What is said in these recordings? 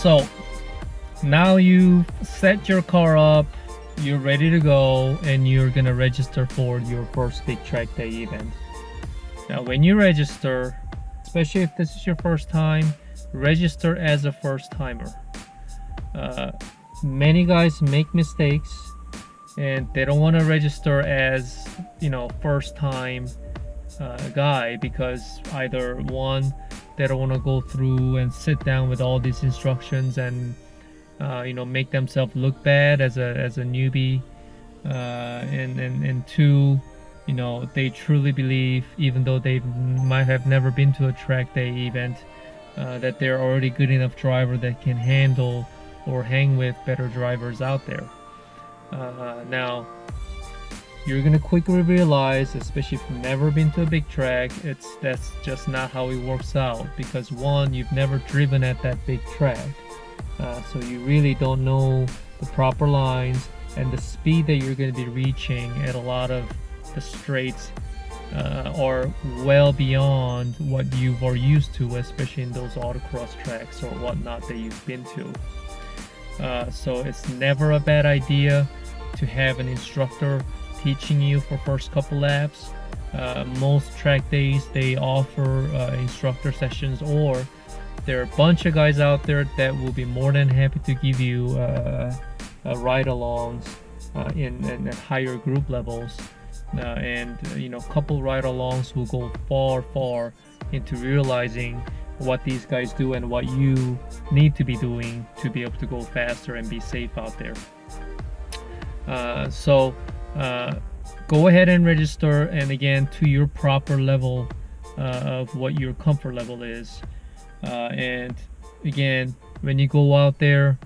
So now you set your car up, you're ready to go, and you're gonna register for your first big track day event. Now when you register, especially if this is your first time, register as a first timer. uh, Many guys make mistakes and they don't want to register as, first time guy, because either one, they don't want to go through and sit down with all these instructions and make themselves look bad as a newbie, and two, they truly believe, even though they might have never been to a track day event, that they're already good enough driver that can handle or hang with better drivers out there. Now you're gonna quickly realize, especially if you've never been to a big track, that's just not how it works out, because one, you've never driven at that big track, so you really don't know the proper lines and the speed that you're going to be reaching at a lot of the straights are well beyond what you are used to, especially in those autocross tracks or whatnot that you've been to. So it's never a bad idea to have an instructor teaching you for first couple laps. Most track days, they offer instructor sessions, or there are a bunch of guys out there that will be more than happy to give you ride-alongs in at higher group levels, and couple ride-alongs will go far into realizing what these guys do and what you need to be doing to be able to go faster and be safe out there. So go ahead and register, and again, to your proper level of what your comfort level is. And again, when you go out there,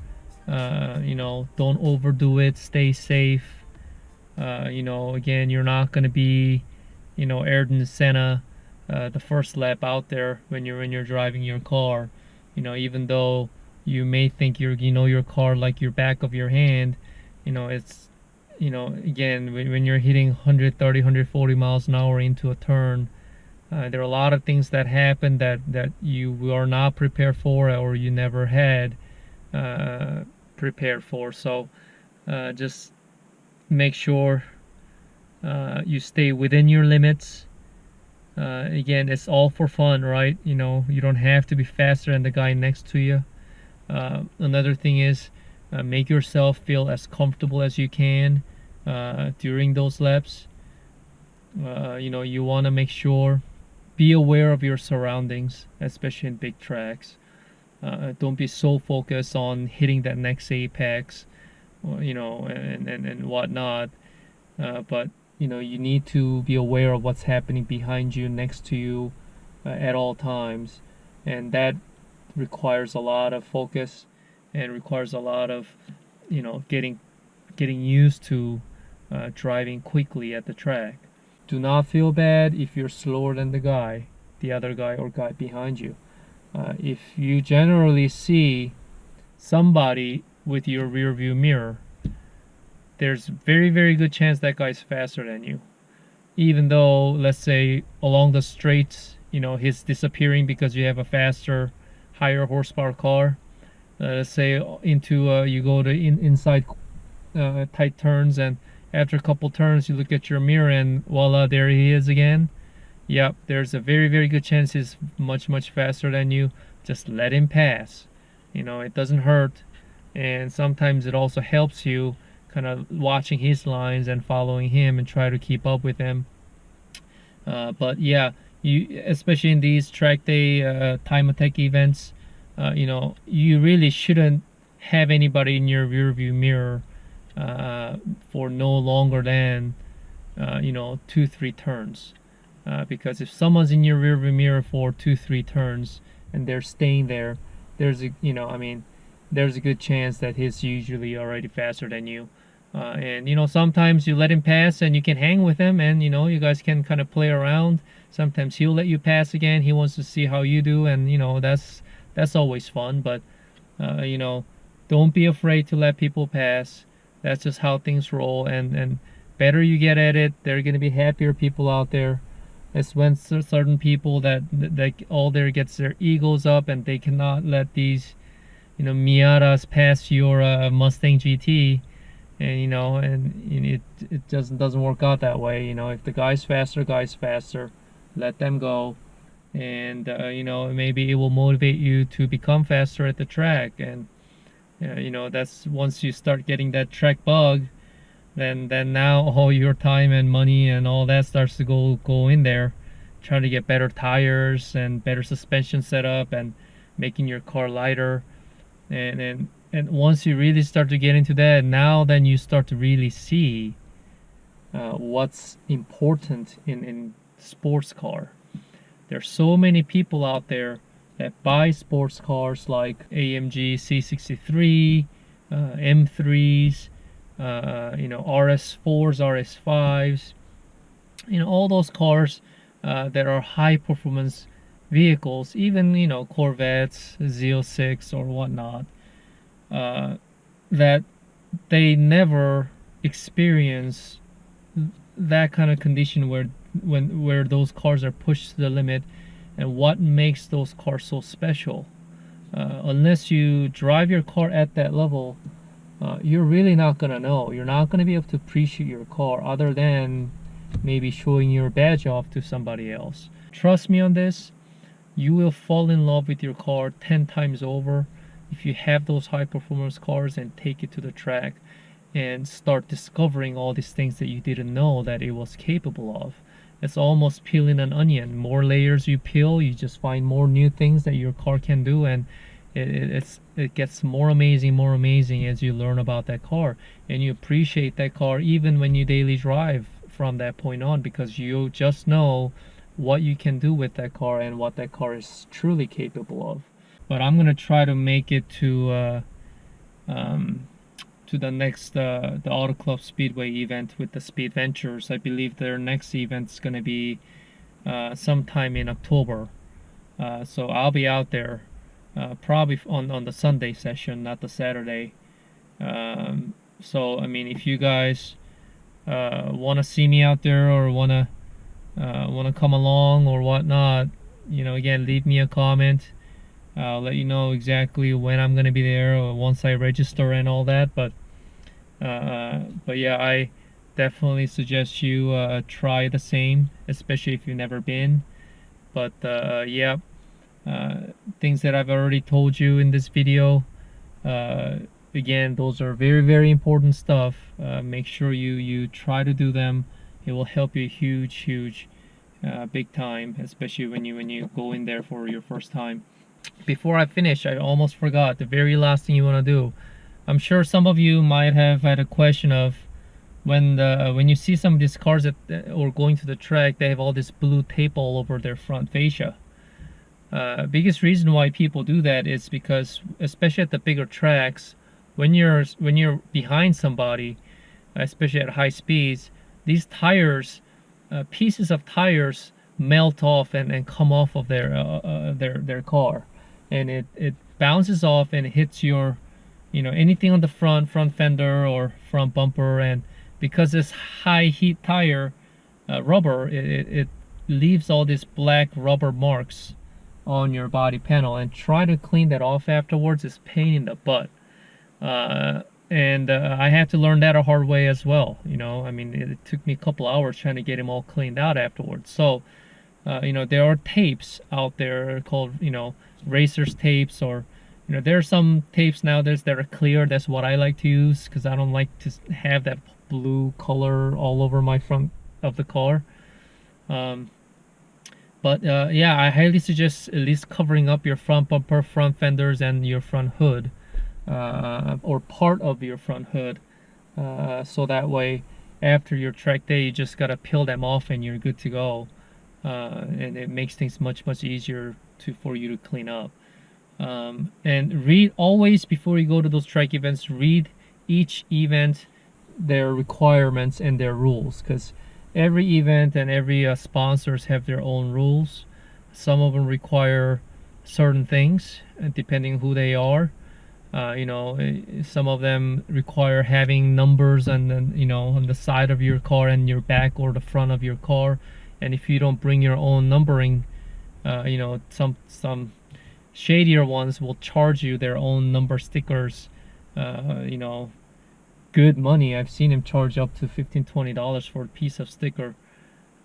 don't overdo it, stay safe. Again, you're not going to be, Ayrton Senna the first lap out there when you're driving your car. Even though you may think you know your car like your back of your hand, it's, again, when you're hitting 130, 140 miles an hour into a turn, there are a lot of things that happen that you are not prepared for, or you never had prepared for. So just make sure you stay within your limits. Again, it's all for fun, right? You don't have to be faster than the guy next to you. Another thing is, make yourself feel as comfortable as you can during those laps. You want to make sure, be aware of your surroundings, especially in big tracks. Don't be so focused on hitting that next apex, and whatnot. But you need to be aware of what's happening behind you, next to you, at all times, and that requires a lot of focus and requires a lot of getting used to driving quickly at the track. Do not feel bad if you're slower than the other guy or guy behind you. If you generally see somebody with your rear view mirror, there's very, very good chance that guy's faster than you. Even though, let's say, along the straights, he's disappearing because you have a faster, higher horsepower car. Let's say you go to inside tight turns, and after a couple turns you look at your mirror and voila, there he is again. Yep, there's a very, very good chance he's much faster than you. Just let him pass. It doesn't hurt, and sometimes it also helps you kind of watching his lines and following him and try to keep up with him. But yeah, you, especially in these track day time attack events, you really shouldn't have anybody in your rear view mirror for no longer than 2-3 turns, because if someone's in your rear view mirror for 2-3 turns and they're staying there, there's a good chance that he's usually already faster than you. And sometimes you let him pass and you can hang with him, and you guys can kind of play around. Sometimes he'll let you pass again, he wants to see how you do, and that's always fun. But don't be afraid to let people pass. That's just how things roll, and better you get at it, there are going to be happier people out there. It's when certain people that all there gets their egos up and they cannot let these Miatas pass your Mustang GT, and it doesn't work out that way. If the guy's faster, let them go, and maybe it will motivate you to become faster at the track. And that's once you start getting that track bug, then now all your time and money and all that starts to go in there, trying to get better tires and better suspension setup and making your car lighter. And once you really start to get into that, now then you start to really see what's important in sports car. There's so many people out there that buy sports cars like AMG C63, M3s, RS4s, RS5s, all those cars that are high performance vehicles, even Corvettes, Z06 or whatnot, that they never experience that kind of condition where those cars are pushed to the limit. And what makes those cars so special, unless you drive your car at that level, you're really not gonna know. You're not gonna be able to appreciate your car other than maybe showing your badge off to somebody else. Trust me on this, you will fall in love with your car 10 times over if you have those high performance cars and take it to the track and start discovering all these things that you didn't know that it was capable of. It's almost peeling an onion. More layers you peel, you just find more new things that your car can do, and it gets more amazing as you learn about that car, and you appreciate that car even when you daily drive from that point on, because you just know what you can do with that car and what that car is truly capable of. But I'm gonna try to make it to the next the Auto Club Speedway event with the Speed Ventures. I believe their next event is gonna be sometime in October. So I'll be out there probably on the Sunday session, not the Saturday. So I mean, if you guys want to see me out there or want to come along or whatnot, again, leave me a comment. I'll let you know exactly when I'm gonna be there or once I register and all that. But yeah, I definitely suggest you try the same, especially if you've never been. But yeah, things that I've already told you in this video, again, those are very important stuff. Make sure you try to do them. It will help you huge big time, especially when you go in there for your first time. Before I finish, I almost forgot the very last thing you want to do. I'm sure some of you might have had a question of when you see some of these cars or going to the track, they have all this blue tape all over their front fascia. Biggest reason why people do that is because, especially at the bigger tracks, when you're behind somebody, especially at high speeds, these tires, pieces of tires melt off and come off of their car, and it bounces off and hits your anything on the front fender or front bumper. And because this high heat tire rubber, it leaves all these black rubber marks on your body panel, and try to clean that off afterwards is pain in the butt. And I had to learn that a hard way as well. I mean, it took me a couple hours trying to get them all cleaned out afterwards. So there are tapes out there called racers tapes, or there are some tapes nowadays that are clear. That's what I like to use, because I don't like to have that blue color all over my front of the car. But yeah, I highly suggest at least covering up your front bumper, front fenders, and your front hood, or part of your front hood, so that way after your track day you just gotta peel them off and you're good to go. And it makes things much easier for you to clean up. And read always, before you go to those track events, read each event, their requirements and their rules, because every event and every sponsors have their own rules. Some of them require certain things depending who they are. Some of them require having numbers on the side of your car and your back or the front of your car. And if you don't bring your own numbering, some shadier ones will charge you their own number stickers, you know, good money. I've seen them charge up to $15-20 for a piece of sticker.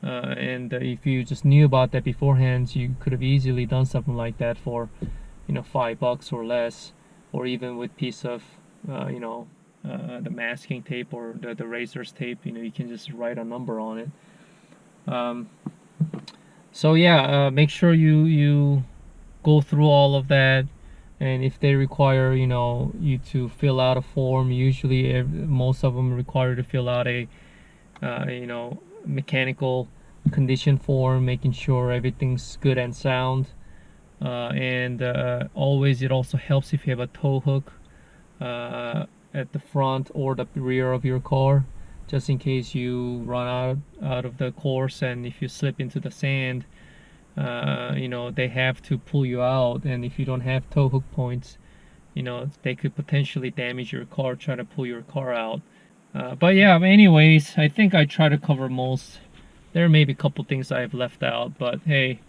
And if you just knew about that beforehand, you could have easily done something like that for, you know, $5 or less, or even with piece of, you know, the masking tape or the razor's tape. You know, you can just write a number on it. So yeah, make sure you go through all of that. And if they require, you know, you to fill out a form, usually most of them require to fill out a you know, mechanical condition form, making sure everything's good and sound. And always, it also helps if you have a tow hook at the front or the rear of your car, just in case you run out of the course, and if you slip into the sand, you know, they have to pull you out. And if you don't have tow hook points, you know, they could potentially damage your car trying to pull your car out. But yeah, anyways, I think I try to cover most. There may be a couple things I've left out, but hey,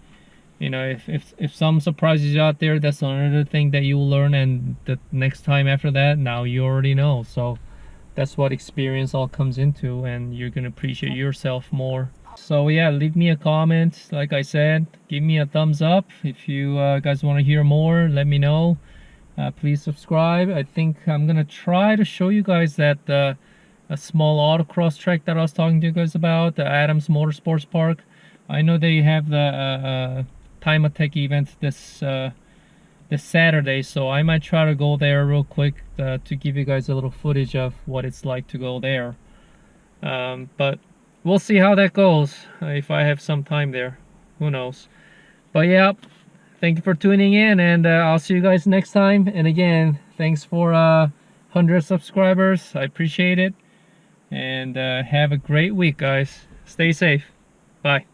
you know, if some surprises out there, that's another thing that you'll learn, and the next time after that, now you already know. So that's what experience all comes into, and you're gonna appreciate yourself more. So yeah, leave me a comment. Like I said, give me a thumbs up if you guys want to hear more. Let me know. Please subscribe. I think I'm gonna try to show you guys that a small autocross track that I was talking to you guys about, the Adams Motorsports Park. I know they have the Time Attack event this Saturday, so I might try to go there real quick to give you guys a little footage of what it's like to go there. But we'll see how that goes, if I have some time there. Who knows? But yeah, thank you for tuning in, and I'll see you guys next time. And again, thanks for 100 subscribers. I appreciate it. And have a great week, guys. Stay safe. Bye.